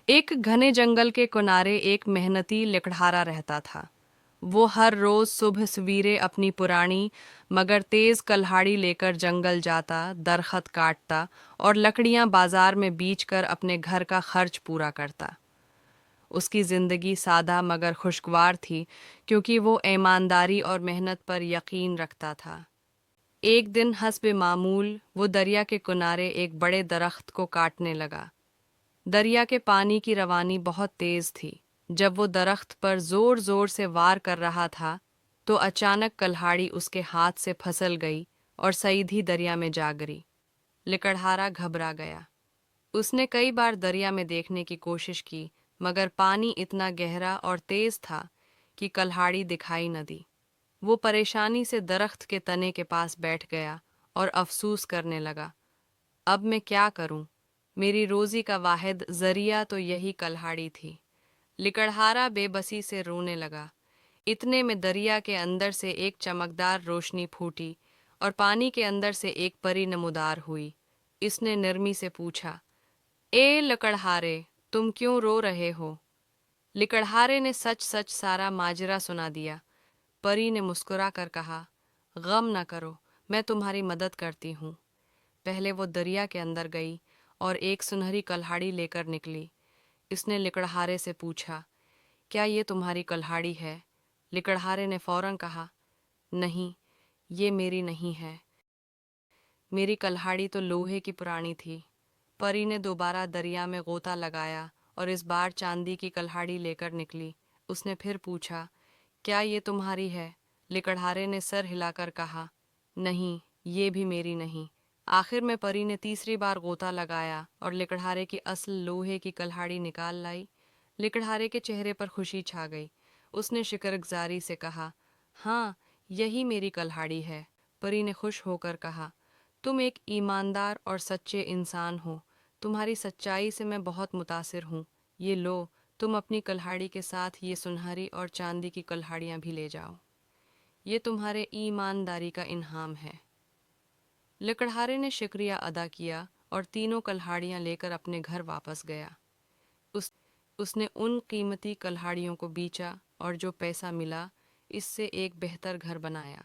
एक घने जंगल के किनारे एक मेहनती लकड़हारा रहता था। वो हर रोज सुबह सवेरे अपनी पुरानी मगर तेज कल्हाड़ी लेकर जंगल जाता, दरखत काटता और लकड़ियां बाजार में बेचकर अपने घर का खर्च पूरा करता। उसकी जिंदगी सादा मगर खुशगवार थी, क्योंकि वो ईमानदारी और मेहनत पर यकीन रखता था। एक दिन हस्बे मामूल वो दरिया के किनारे एक बड़े दरख्त को काटने लगा। दरिया के पानी की रवानी बहुत तेज थी। जब वो दरख्त पर जोर जोर से वार कर रहा था, तो अचानक कल्हाड़ी उसके हाथ से फिसल गई और सीधी दरिया में जा गिरी। लकड़हारा घबरा गया। उसने कई बार दरिया में देखने की कोशिश की, मगर पानी इतना गहरा और तेज था कि कल्हाड़ी दिखाई न दी। वो परेशानी से दरख्त के तने के पास बैठ गया और अफसोस करने लगा, अब मैं क्या करूं? मेरी रोजी का वाहिद जरिया तो यही कल्हाड़ी थी। लिकड़हारा बेबसी से रोने लगा। इतने में दरिया के अंदर से एक चमकदार रोशनी फूटी और पानी के अंदर से एक परी नमूदार हुई। इसने नरमी से पूछा, ए लकड़हारे, तुम क्यों रो रहे हो? लिकड़हारे ने सच सच सारा माजरा सुना दिया। परी ने मुस्कुरा कर कहा, गम न करो, मैं तुम्हारी मदद करती हूँ। पहले वो दरिया के अंदर गई और एक सुनहरी कल्हाड़ी लेकर निकली। इसने लिकड़हारे से पूछा, क्या ये तुम्हारी कल्हाड़ी है? लिकड़हारे ने फौरन कहा, नहीं, ये मेरी नहीं है। मेरी कल्हाड़ी तो लोहे की पुरानी थी। परी ने दोबारा दरिया में गोता लगाया और इस बार चांदी की कल्हाड़ी लेकर निकली। उसने फिर पूछा, क्या ये तुम्हारी है? लिकड़हारे ने सर हिलाकर कहा, नहीं, ये भी मेरी नहीं। आखिर में परी ने तीसरी बार गोता लगाया और लिकड़हारे की असल लोहे की कल्हाड़ी निकाल लाई। लिकड़हारे के चेहरे पर खुशी छा गई। उसने शुक्रगुजारी से कहा, हाँ, यही मेरी कल्हाड़ी है। परी ने खुश होकर कहा, तुम एक ईमानदार और सच्चे इंसान हो। तुम्हारी सच्चाई से मैं बहुत मुतासिर हूँ। ये लो, तुम अपनी कल्हाड़ी के साथ ये सुनहरी और चांदी की कल्हाड़ियाँ भी ले जाओ। ये तुम्हारे ईमानदारी का इनाम है। लकड़हारे ने शुक्रिया अदा किया और तीनों कल्हाड़ियाँ लेकर अपने घर वापस गया। उस उसने उन कीमती कल्हाड़ियों को बेचा और जो पैसा मिला, इससे एक बेहतर घर बनाया।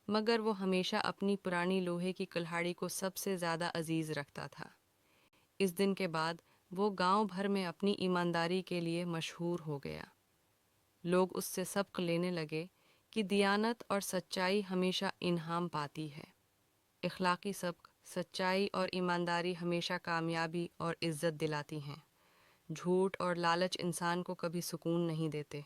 मगर वो हमेशा अपनी पुरानी लोहे की कल्हाड़ी को सबसे ज़्यादा अजीज़ रखता था। इस दिन के बाद वो गांव भर में अपनी ईमानदारी के लिए मशहूर हो गया। लोग उससे सबक लेने लगे कि दियानत और सच्चाई हमेशा इनाम पाती है। इखलाकी सबक, सच्चाई और ईमानदारी हमेशा कामयाबी और इज्जत दिलाती हैं। झूठ और लालच इंसान को कभी सुकून नहीं देते।